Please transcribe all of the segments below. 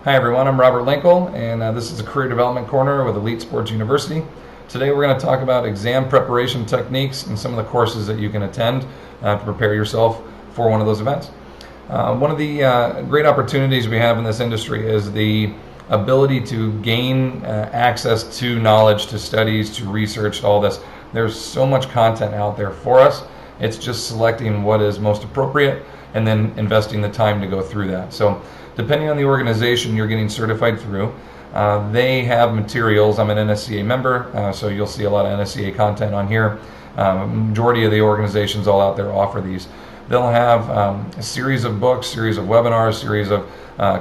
Hi everyone, I'm Robert Linkul, and this is a Career Development Corner with Elite Sports University. Today we're going to talk about exam preparation techniques and some of the courses that you can attend to prepare yourself for one of those events. One of the great opportunities we have in this industry is the ability to gain access to knowledge, to studies, to research, to all this. There's so much content out there for us. It's just selecting what is most appropriate and then investing the time to go through that. So depending on the organization you're getting certified through, they have materials. I'm an NSCA member, so you'll see a lot of NSCA content on here. Majority of the organizations all out there offer these. They'll have a series of books, series of webinars, series of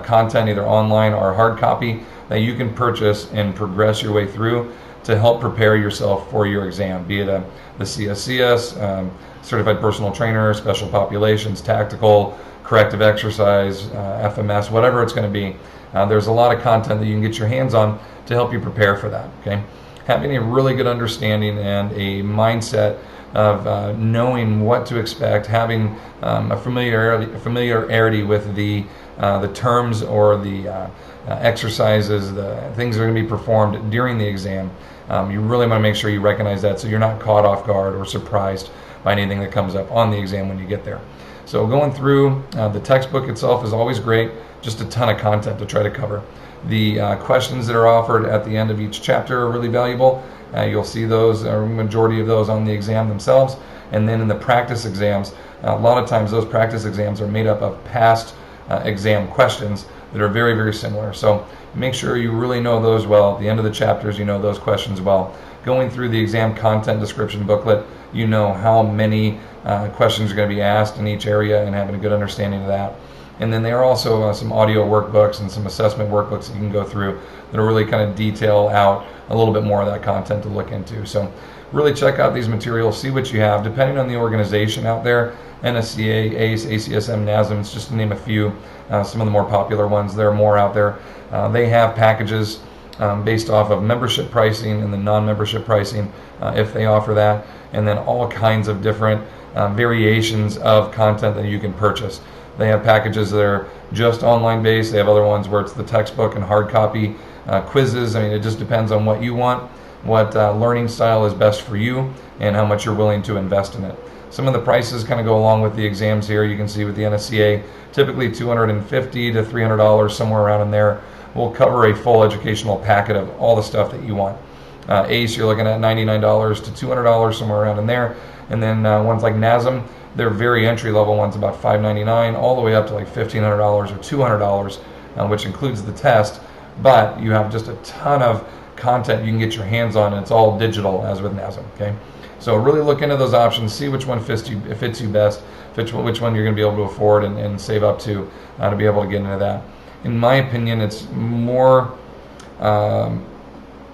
content, either online or hard copy, that you can purchase and progress your way through to help prepare yourself for your exam, be it the CSCS, Certified Personal Trainer, Special Populations, Tactical, Corrective Exercise, FMS, whatever it's going to be. There's a lot of content that you can get your hands on to help you prepare for that. Okay, having a really good understanding and a mindset of knowing what to expect, having a familiarity with the terms or the exercises, the things that are going to be performed during the exam. You really want to make sure you recognize that so you're not caught off guard or surprised by anything that comes up on the exam when you get there. So going through the textbook itself is always great, just a ton of content to try to cover. The questions that are offered at the end of each chapter are really valuable. You'll see those, or majority of those, on the exam themselves. And then in the practice exams, a lot of times those practice exams are made up of past exam questions that are very, very similar. So make sure you really know those well. At the end of the chapters, you know those questions well. Going through the exam content description booklet, you know how many questions are going to be asked in each area and having a good understanding of that. And then there are also some audio workbooks and some assessment workbooks that you can go through that will really kind of detail out a little bit more of that content to look into. So really check out these materials, see what you have. Depending on the organization out there, NSCA, ACE, ACSM, NASM, just to name a few, some of the more popular ones, there are more out there. They have packages based off of membership pricing and the non-membership pricing, if they offer that, and then all kinds of different variations of content that you can purchase. They have packages that are just online based. They have other ones where it's the textbook and hard copy quizzes. I mean, it just depends on what you want, what learning style is best for you, and how much you're willing to invest in it. Some of the prices kind of go along with the exams here. You can see with the NSCA, typically $250 to $300, somewhere around in there. Will cover a full educational packet of all the stuff that you want. ACE, you're looking at $99 to $200, somewhere around in there. And then ones like NASM, they're very entry-level ones, about $599, all the way up to like $1,500 or $200, which includes the test. But you have just a ton of content you can get your hands on, and it's all digital, as with NASM. Okay, so really look into those options, see which one fits you best, which one you're going to be able to afford and save up to be able to get into that. In my opinion, it's more,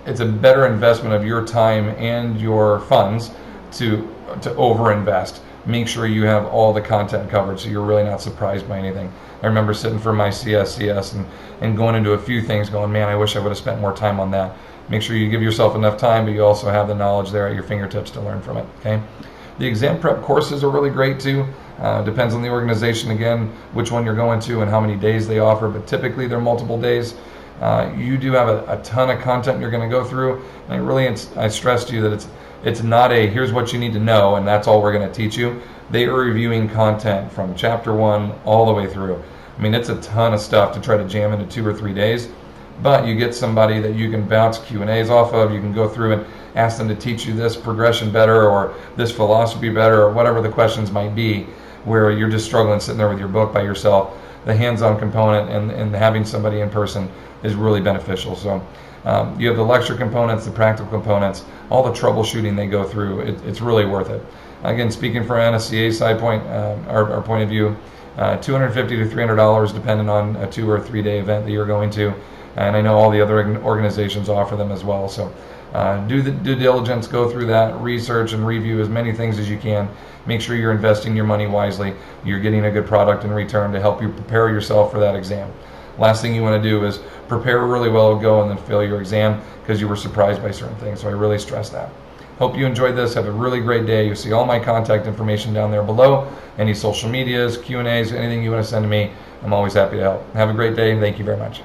it's a better investment of your time and your funds to overinvest. Make sure you have all the content covered so you're really not surprised by anything. I remember sitting for my CSCS and going into a few things going, man, I wish I would have spent more time on that. Make sure you give yourself enough time, but you also have the knowledge there at your fingertips to learn from it. Okay. The exam prep courses are really great too. Depends on the organization, again, which one you're going to and how many days they offer, but typically they're multiple days. You do have a ton of content you're going to go through, and I stress to you that it's not a here's what you need to know and that's all we're going to teach you. They are reviewing content from chapter 1 all the way through. I mean, it's a ton of stuff to try to jam into 2 or 3 days, but you get somebody that you can bounce Q&As off of. You can go through and ask them to teach you this progression better or this philosophy better or whatever the questions might be, where you're just struggling sitting there with your book by yourself. The hands-on component and having somebody in person is really beneficial. So you have the lecture components, the practical components, all the troubleshooting they go through. It's really worth it. Again, speaking from NSCA side point, our point of view, $250 to $300 depending on a 2 or 3 day event that you're going to. And I know all the other organizations offer them as well. So do the due diligence, go through that, research and review as many things as you can. Make sure you're investing your money wisely. You're getting a good product in return to help you prepare yourself for that exam. Last thing you want to do is prepare really well, go and then fail your exam because you were surprised by certain things. So I really stress that. Hope you enjoyed this. Have a really great day. You'll see all my contact information down there below. Any social medias, Q&As, anything you want to send to me, I'm always happy to help. Have a great day, and thank you very much.